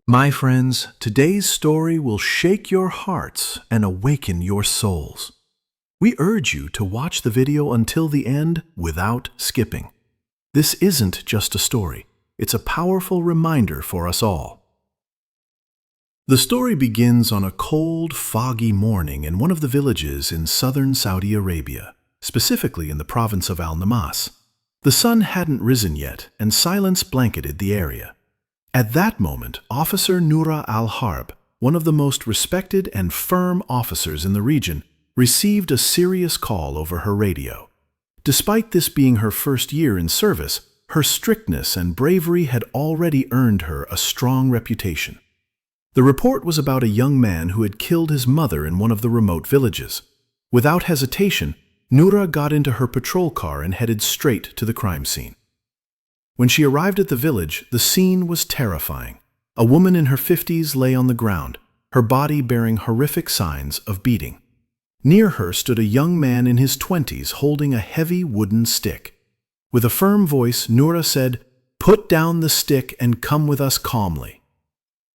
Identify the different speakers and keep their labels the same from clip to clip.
Speaker 1: My friends, today's story will shake your hearts and awaken your souls. We urge you to watch the video until the end without skipping. This isn't just a story, it's a powerful reminder for us all. The story begins on a cold, foggy morning in one of the villages in southern Saudi Arabia, specifically in the province of Al-Namas. The sun hadn't risen yet, and silence blanketed the area. At that moment, Officer Nora Al-Harb, one of the most respected and firm officers in the region, received a serious call over her radio. Despite this being her first year in service, her strictness and bravery had already earned her a strong reputation. The report was about a young man who had killed his mother in one of the remote villages. Without hesitation, Nora got into her patrol car and headed straight to the crime scene. When she arrived at the village, the scene was terrifying. A woman in her 50s lay on the ground, her body bearing horrific signs of beating. Near her stood a young man in his 20s holding a heavy wooden stick. With a firm voice, Nora said, "Put down the stick and come with us calmly."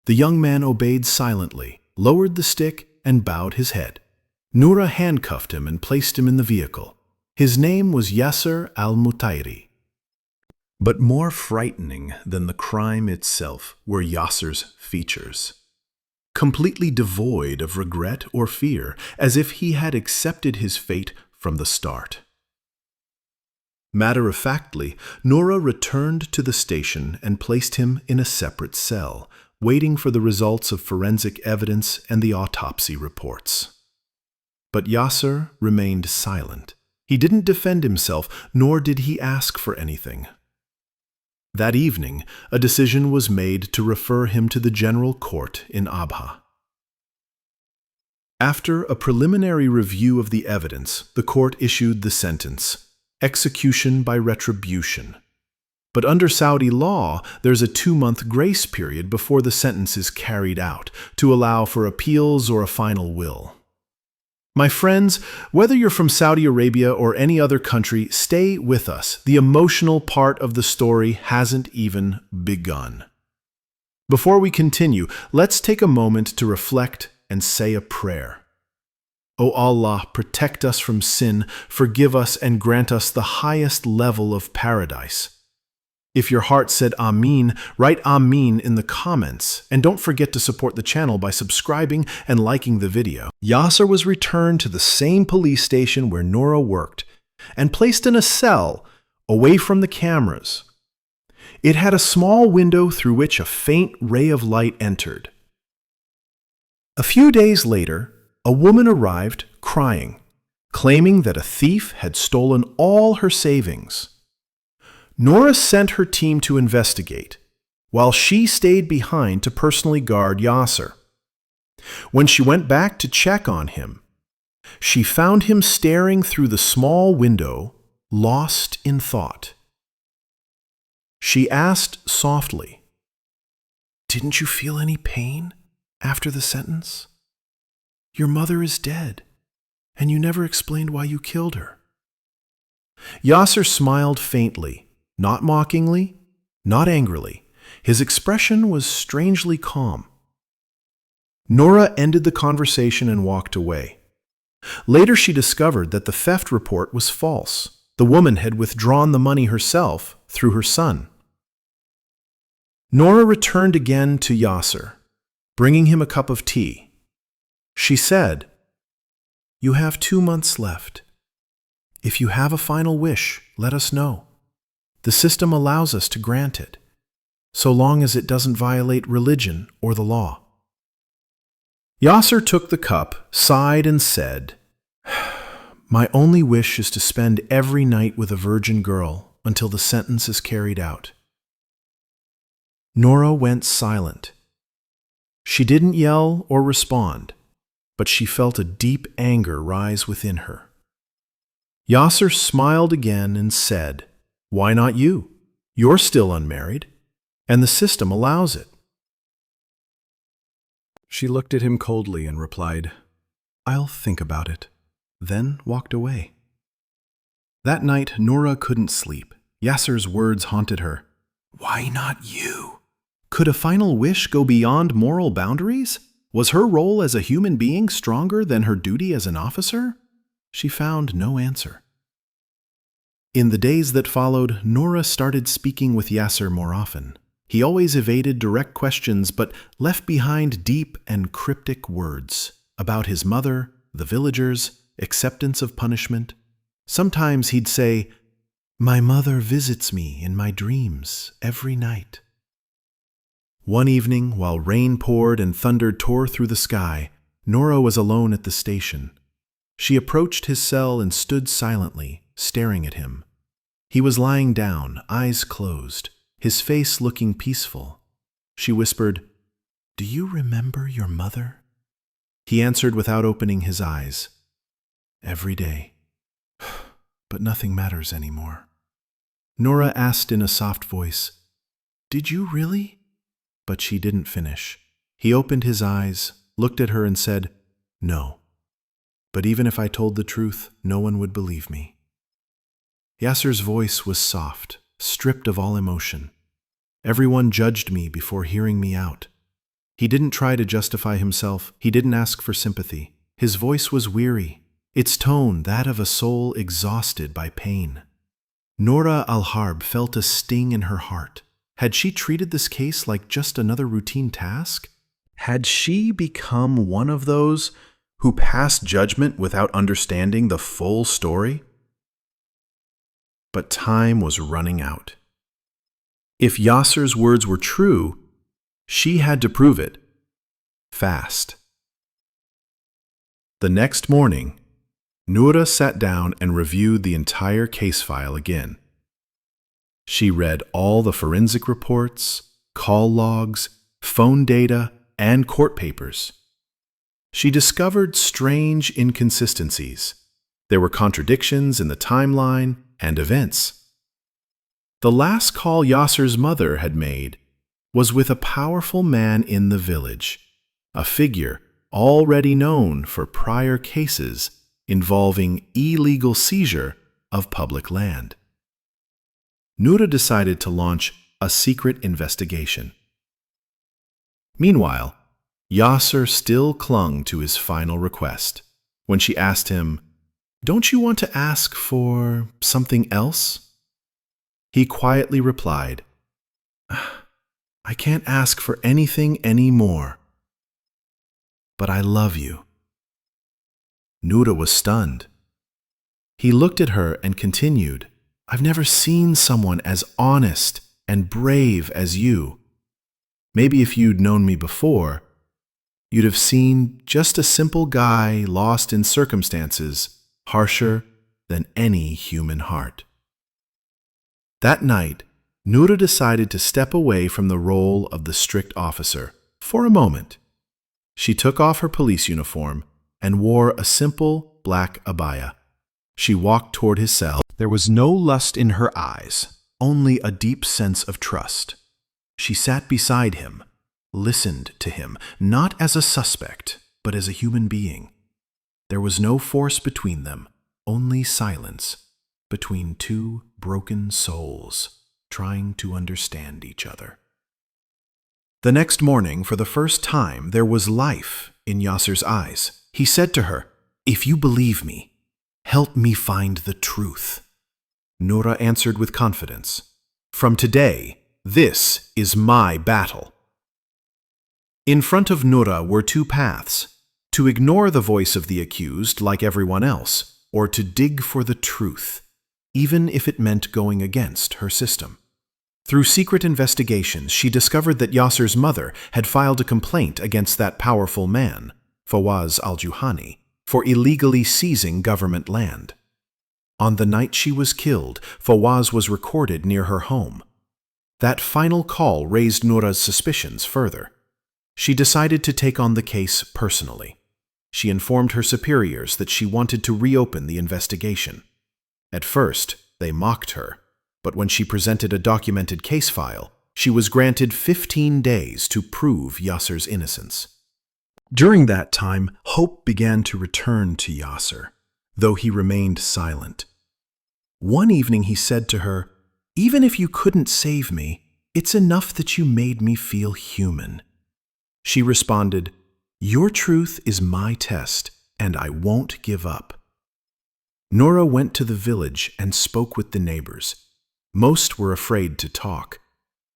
Speaker 1: The young man obeyed silently, lowered the stick, and bowed his head. Nora handcuffed him and placed him in the vehicle. His name was Yasser al-Mutairi. But more frightening than the crime itself were Yasser's features. Completely devoid of regret or fear, as if he had accepted his fate from the start. Matter-of-factly, Nora returned to the station and placed him in a separate cell, waiting for the results of forensic evidence and the autopsy reports. But Yasser remained silent. He didn't defend himself, nor did he ask for anything. That evening, a decision was made to refer him to the general court in Abha. After a preliminary review of the evidence, the court issued the sentence, execution by retribution. But under Saudi law, there's a 2-month grace period before the sentence is carried out, to allow for appeals or a final will. My friends, whether you're from Saudi Arabia or any other country, stay with us. The emotional part of the story hasn't even begun. Before we continue, let's take a moment to reflect and say a prayer. O Allah, protect us from sin, forgive us, and grant us the highest level of paradise. If your heart said Ameen, write Ameen in the comments, and don't forget to support the channel by subscribing and liking the video. Yasser was returned to the same police station where Nora worked, and placed in a cell away from the cameras. It had a small window through which a faint ray of light entered. A few days later, a woman arrived crying, claiming that a thief had stolen all her savings. Nora sent her team to investigate, while she stayed behind to personally guard Yasser. When she went back to check on him, she found him staring through the small window, lost in thought. She asked softly, "Didn't you feel any pain after the sentence? Your mother is dead, and you never explained why you killed her." Yasser smiled faintly. Not mockingly, not angrily. His expression was strangely calm. Nora ended the conversation and walked away. Later she discovered that the theft report was false. The woman had withdrawn the money herself through her son. Nora returned again to Yasser, bringing him a cup of tea. She said, "You have 2 months left. If you have a final wish, let us know. The system allows us to grant it, so long as it doesn't violate religion or the law." Yasser took the cup, sighed, and said, "My only wish is to spend every night with a virgin girl until the sentence is carried out." Nora went silent. She didn't yell or respond, but she felt a deep anger rise within her. Yasser smiled again and said, "Why not you? You're still unmarried, and the system allows it." She looked at him coldly and replied, "I'll think about it," then walked away. That night, Nora couldn't sleep. Yasser's words haunted her. "Why not you? Could a final wish go beyond moral boundaries? Was her role as a human being stronger than her duty as an officer? She found no answer. In the days that followed, Nora started speaking with Yasser more often. He always evaded direct questions but left behind deep and cryptic words about his mother, the villagers, acceptance of punishment. Sometimes he'd say, "My mother visits me in my dreams every night." One evening, while rain poured and thunder tore through the sky, Nora was alone at the station. She approached his cell and stood silently, staring at him. He was lying down, eyes closed, his face looking peaceful. She whispered, "Do you remember your mother?" He answered without opening his eyes, "Every day. But nothing matters anymore." Nora asked in a soft voice, "Did you really?" But she didn't finish. He opened his eyes, looked at her and said, "No. But even if I told the truth, no one would believe me." Yasser's voice was soft, stripped of all emotion. Everyone judged me before hearing me out. He didn't try to justify himself. He didn't ask for sympathy. His voice was weary, its tone that of a soul exhausted by pain. Nora Al-Harb felt a sting in her heart. Had she treated this case like just another routine task? Had she become one of those who passed judgment without understanding the full story? But time was running out. If Yasser's words were true, she had to prove it fast. The next morning, Nora sat down and reviewed the entire case file again. She read all the forensic reports, call logs, phone data, and court papers. She discovered strange inconsistencies. There were contradictions in the timeline and events. The last call Yasser's mother had made was with a powerful man in the village, a figure already known for prior cases involving illegal seizure of public land. Nora decided to launch a secret investigation. Meanwhile, Yasser still clung to his final request. When she asked him, "Don't you want to ask for something else?" he quietly replied, "I can't ask for anything anymore. But I love you." Nora was stunned. He looked at her and continued, "I've never seen someone as honest and brave as you. Maybe if you'd known me before, you'd have seen just a simple guy lost in circumstances harsher than any human heart." That night, Nora decided to step away from the role of the strict officer for a moment. She took off her police uniform and wore a simple black abaya. She walked toward his cell. There was no lust in her eyes, only a deep sense of trust. She sat beside him, listened to him, not as a suspect, but as a human being. There was no force between them, only silence between two broken souls trying to understand each other. The next morning, for the first time, there was life in Yasser's eyes. He said to her, "If you believe me, help me find the truth." Nora answered with confidence, "From today, this is my battle." In front of Nora were two paths: to ignore the voice of the accused like everyone else, or to dig for the truth, even if it meant going against her system. Through secret investigations, she discovered that Yasser's mother had filed a complaint against that powerful man, Fawaz al-Juhani, for illegally seizing government land. On the night she was killed, Fawaz was recorded near her home. That final call raised Nora's suspicions further. She decided to take on the case personally. She informed her superiors that she wanted to reopen the investigation. At first, they mocked her, but when she presented a documented case file, she was granted 15 days to prove Yasser's innocence. During that time, hope began to return to Yasser, though he remained silent. One evening he said to her, "Even if you couldn't save me, "It's enough that you made me feel human." She responded, "Your truth is my test, and I won't give up." Nora went to the village and spoke with the neighbors. Most were afraid to talk.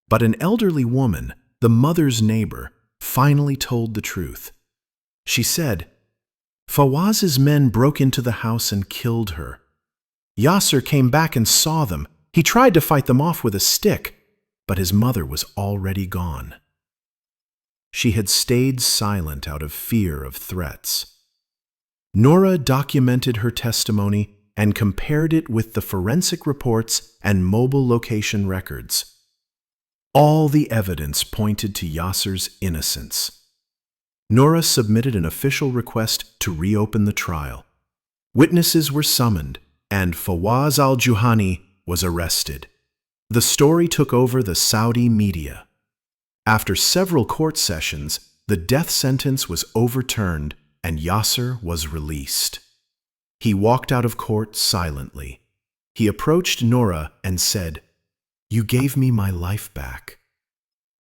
Speaker 1: But an elderly woman, the mother's neighbor, finally told the truth. She said, "Fawaz's men broke into the house and killed her. Yasser came back and saw them. He tried to fight them off with a stick, but his mother was already gone." She had stayed silent out of fear of threats. Nora documented her testimony and compared it with the forensic reports and mobile location records. All the evidence pointed to Yasser's innocence. Nora submitted an official request to reopen the trial. Witnesses were summoned, and Fawaz al-Juhani was arrested. The story took over the Saudi media. After several court sessions, the death sentence was overturned and Yasser was released. He walked out of court silently. He approached Nora and said, "You gave me my life back."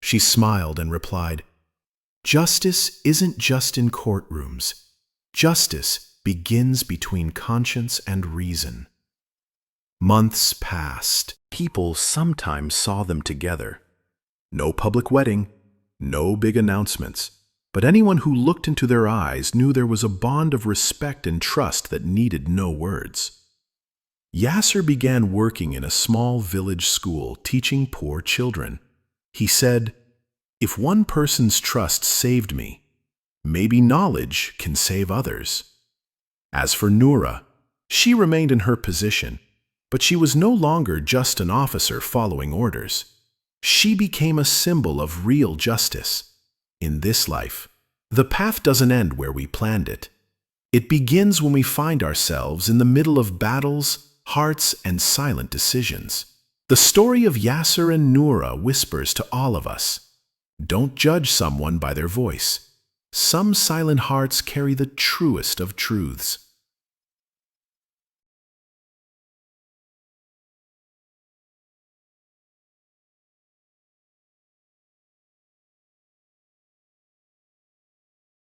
Speaker 1: She smiled and replied, "Justice isn't just in courtrooms. Justice begins between conscience and reason." Months passed. People sometimes saw them together. No public wedding, no big announcements. But anyone who looked into their eyes knew there was a bond of respect and trust that needed no words. Yasser began working in a small village school teaching poor children. He said, "If one person's trust saved me, maybe knowledge can save others." As for Nora, she remained in her position, but she was no longer just an officer following orders. She became a symbol of real justice. In this life, the path doesn't end where we planned it. It begins when we find ourselves in the middle of battles, hearts, and silent decisions. The story of Yasser and Nora whispers to all of us, don't judge someone by their voice. Some silent hearts carry the truest of truths.